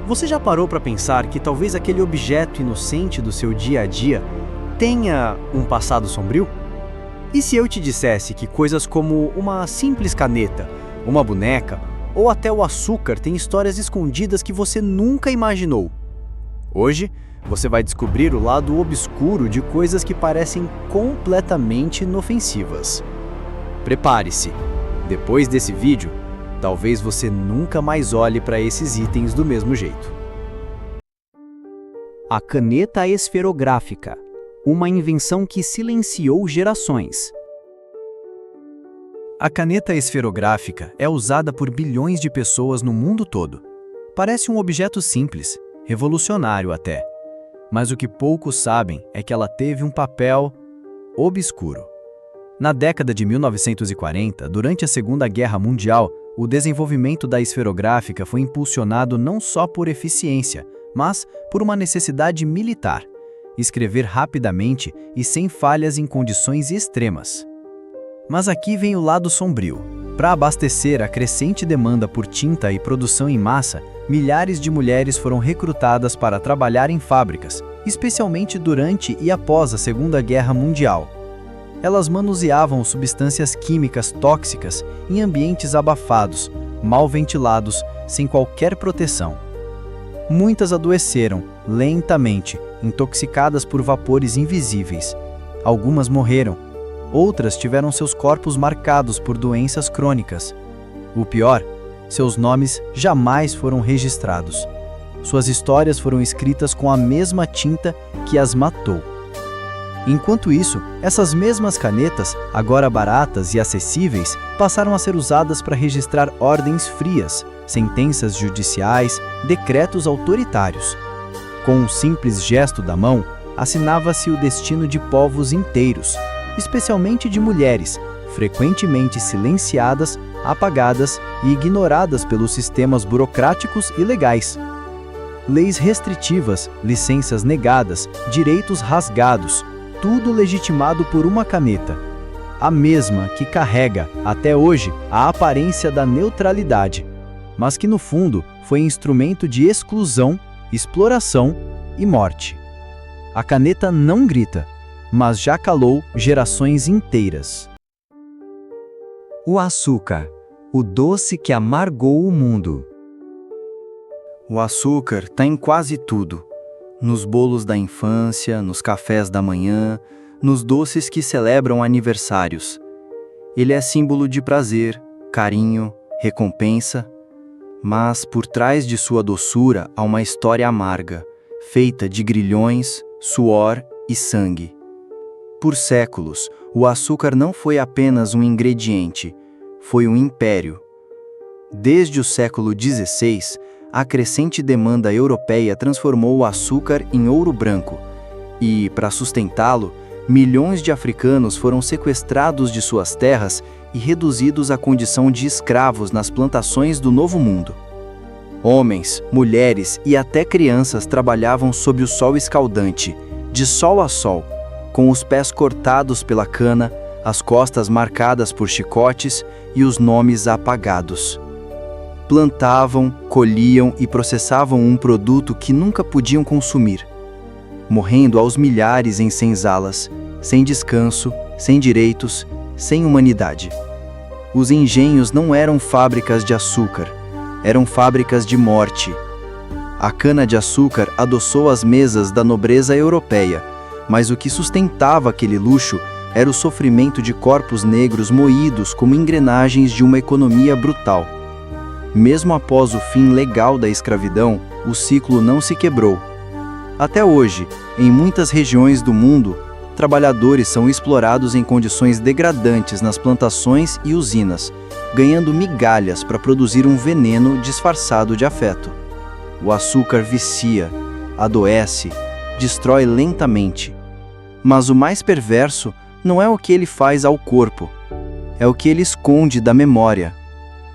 Você já parou para pensar que talvez aquele objeto inocente do seu dia a dia tenha um passado sombrio? E se eu te dissesse que coisas como uma simples caneta, uma boneca ou até o açúcar têm histórias escondidas que você nunca imaginou? Hoje, você vai descobrir o lado obscuro de coisas que parecem completamente inofensivas. Prepare-se! Depois desse vídeo, talvez você nunca mais olhe para esses itens do mesmo jeito. A caneta esferográfica, uma invenção que silenciou gerações. A caneta esferográfica é usada por bilhões de pessoas no mundo todo. Parece um objeto simples, revolucionário até. Mas o que poucos sabem é que ela teve um papel obscuro. Na década de 1940, durante a Segunda Guerra Mundial, o desenvolvimento da esferográfica foi impulsionado não só por eficiência, mas por uma necessidade militar: escrever rapidamente e sem falhas em condições extremas. Mas aqui vem o lado sombrio. Para abastecer a crescente demanda por tinta e produção em massa, milhares de mulheres foram recrutadas para trabalhar em fábricas, especialmente durante e após a Segunda Guerra Mundial. Elas manuseavam substâncias químicas tóxicas em ambientes abafados, mal ventilados, sem qualquer proteção. Muitas adoeceram, lentamente, intoxicadas por vapores invisíveis. Algumas morreram. Outras tiveram seus corpos marcados por doenças crônicas. O pior, seus nomes jamais foram registrados. Suas histórias foram escritas com a mesma tinta que as matou. Enquanto isso, essas mesmas canetas, agora baratas e acessíveis, passaram a ser usadas para registrar ordens frias, sentenças judiciais, decretos autoritários. Com um simples gesto da mão, assinava-se o destino de povos inteiros, especialmente de mulheres, frequentemente silenciadas, apagadas e ignoradas pelos sistemas burocráticos e legais. Leis restritivas, licenças negadas, direitos rasgados, tudo legitimado por uma caneta. A mesma que carrega, até hoje, a aparência da neutralidade, mas que no fundo foi instrumento de exclusão, exploração e morte. A caneta não grita, mas já calou gerações inteiras. O açúcar, o doce que amargou o mundo. O açúcar está em quase tudo. Nos bolos da infância, nos cafés da manhã, nos doces que celebram aniversários. Ele é símbolo de prazer, carinho, recompensa. Mas por trás de sua doçura há uma história amarga, feita de grilhões, suor e sangue. Por séculos, o açúcar não foi apenas um ingrediente, foi um império. Desde o século XVI, a crescente demanda europeia transformou o açúcar em ouro branco e, para sustentá-lo, milhões de africanos foram sequestrados de suas terras e reduzidos à condição de escravos nas plantações do Novo Mundo. Homens, mulheres e até crianças trabalhavam sob o sol escaldante, de sol a sol, com os pés cortados pela cana, as costas marcadas por chicotes e os nomes apagados. Plantavam, colhiam e processavam um produto que nunca podiam consumir, morrendo aos milhares em senzalas, sem descanso, sem direitos, sem humanidade. Os engenhos não eram fábricas de açúcar, eram fábricas de morte. A cana-de-açúcar adoçou as mesas da nobreza europeia, mas o que sustentava aquele luxo era o sofrimento de corpos negros moídos como engrenagens de uma economia brutal. Mesmo após o fim legal da escravidão, o ciclo não se quebrou. Até hoje, em muitas regiões do mundo, trabalhadores são explorados em condições degradantes nas plantações e usinas, ganhando migalhas para produzir um veneno disfarçado de afeto. O açúcar vicia, adoece, destrói lentamente. Mas o mais perverso não é o que ele faz ao corpo, é o que ele esconde da memória.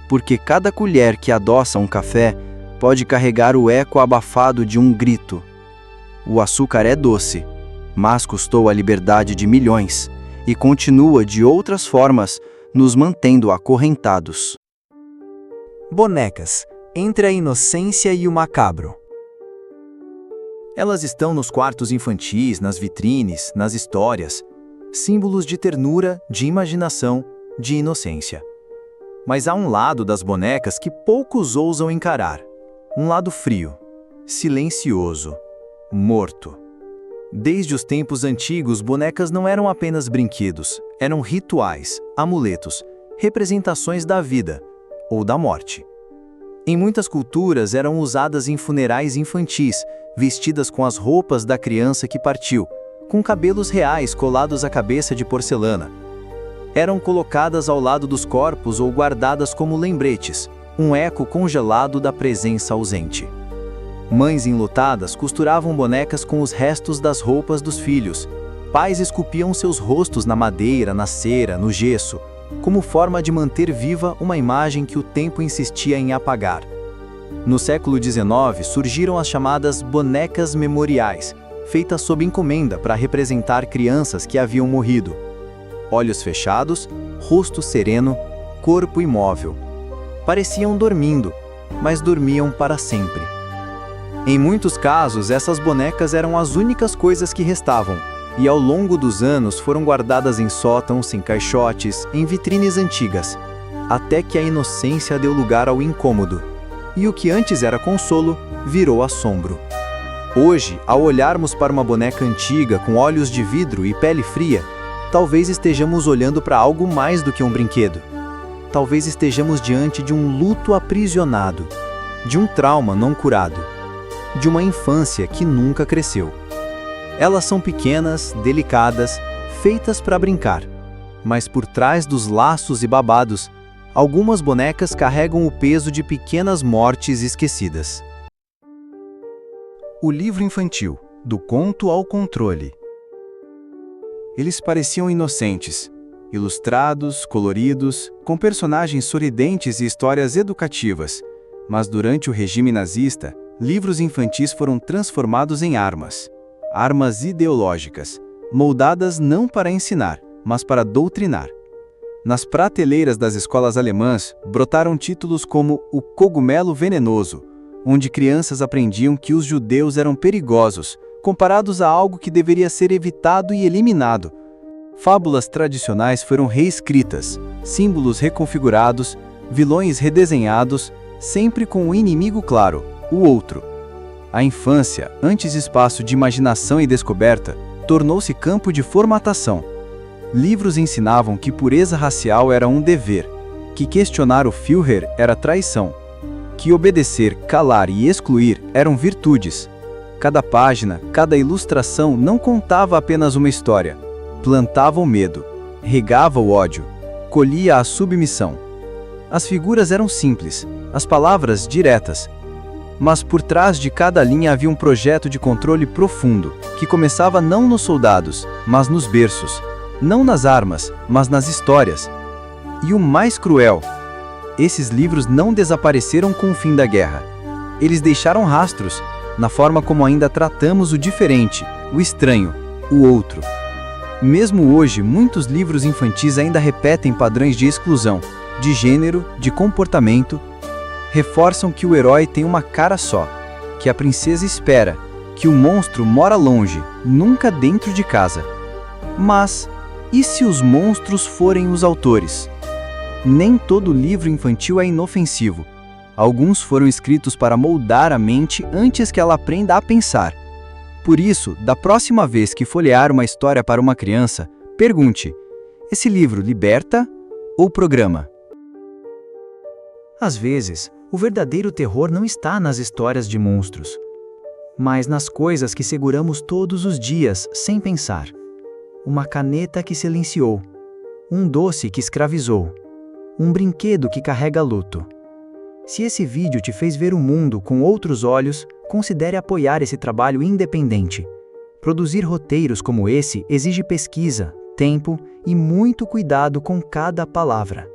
Porque cada colher que adoça um café pode carregar o eco abafado de um grito. O açúcar é doce, mas custou a liberdade de milhões e continua de outras formas nos mantendo acorrentados. Bonecas, entre a inocência e o macabro. Elas estão nos quartos infantis, nas vitrines, nas histórias, símbolos de ternura, de imaginação, de inocência. Mas há um lado das bonecas que poucos ousam encarar. Um lado frio, silencioso, morto. Desde os tempos antigos, bonecas não eram apenas brinquedos, eram rituais, amuletos, representações da vida ou da morte. Em muitas culturas eram usadas em funerais infantis, vestidas com as roupas da criança que partiu, com cabelos reais colados à cabeça de porcelana. Eram colocadas ao lado dos corpos ou guardadas como lembretes, um eco congelado da presença ausente. Mães enlutadas costuravam bonecas com os restos das roupas dos filhos. Pais esculpiam seus rostos na madeira, na cera, no gesso, como forma de manter viva uma imagem que o tempo insistia em apagar. No século XIX, surgiram as chamadas bonecas memoriais, feitas sob encomenda para representar crianças que haviam morrido. Olhos fechados, rosto sereno, corpo imóvel. Pareciam dormindo, mas dormiam para sempre. Em muitos casos, essas bonecas eram as únicas coisas que restavam, e ao longo dos anos foram guardadas em sótãos, em caixotes, em vitrines antigas, até que a inocência deu lugar ao incômodo, e o que antes era consolo virou assombro. Hoje, ao olharmos para uma boneca antiga com olhos de vidro e pele fria, talvez estejamos olhando para algo mais do que um brinquedo. Talvez estejamos diante de um luto aprisionado, de um trauma não curado, de uma infância que nunca cresceu. Elas são pequenas, delicadas, feitas para brincar, mas por trás dos laços e babados, algumas bonecas carregam o peso de pequenas mortes esquecidas. O livro infantil, do conto ao controle. Eles pareciam inocentes, ilustrados, coloridos, com personagens sorridentes e histórias educativas, mas durante o regime nazista, livros infantis foram transformados em armas. Armas ideológicas, moldadas não para ensinar, mas para doutrinar. Nas prateleiras das escolas alemãs, brotaram títulos como O Cogumelo Venenoso, onde crianças aprendiam que os judeus eram perigosos, comparados a algo que deveria ser evitado e eliminado. Fábulas tradicionais foram reescritas, símbolos reconfigurados, vilões redesenhados, sempre com o inimigo claro, o outro. A infância, antes espaço de imaginação e descoberta, tornou-se campo de formatação. Livros ensinavam que pureza racial era um dever, que questionar o Führer era traição, que obedecer, calar e excluir eram virtudes. Cada página, cada ilustração não contava apenas uma história, plantava o medo, regava o ódio, colhia a submissão. As figuras eram simples, as palavras diretas, mas por trás de cada linha havia um projeto de controle profundo, que começava não nos soldados, mas nos berços, não nas armas, mas nas histórias. E o mais cruel, esses livros não desapareceram com o fim da guerra. Eles deixaram rastros, na forma como ainda tratamos o diferente, o estranho, o outro. Mesmo hoje, muitos livros infantis ainda repetem padrões de exclusão, de gênero, de comportamento, reforçam que o herói tem uma cara só, que a princesa espera, que o monstro mora longe, nunca dentro de casa. Mas, e se os monstros forem os autores? Nem todo livro infantil é inofensivo. Alguns foram escritos para moldar a mente antes que ela aprenda a pensar. Por isso, da próxima vez que folhear uma história para uma criança, pergunte: esse livro liberta ou programa? Às vezes, o verdadeiro terror não está nas histórias de monstros, mas nas coisas que seguramos todos os dias sem pensar. Uma caneta que silenciou, um doce que escravizou, um brinquedo que carrega luto. Se esse vídeo te fez ver o mundo com outros olhos, considere apoiar esse trabalho independente. Produzir roteiros como esse exige pesquisa, tempo e muito cuidado com cada palavra.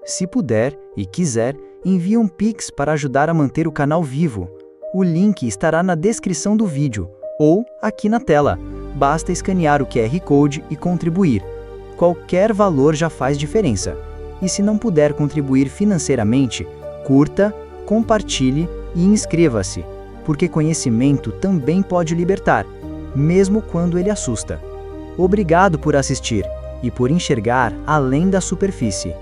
Se puder e quiser, envie um Pix para ajudar a manter o canal vivo. O link estará na descrição do vídeo ou aqui na tela. Basta escanear o QR Code e contribuir. Qualquer valor já faz diferença. E se não puder contribuir financeiramente, curta, compartilhe e inscreva-se, porque conhecimento também pode libertar, mesmo quando ele assusta. Obrigado por assistir e por enxergar além da superfície.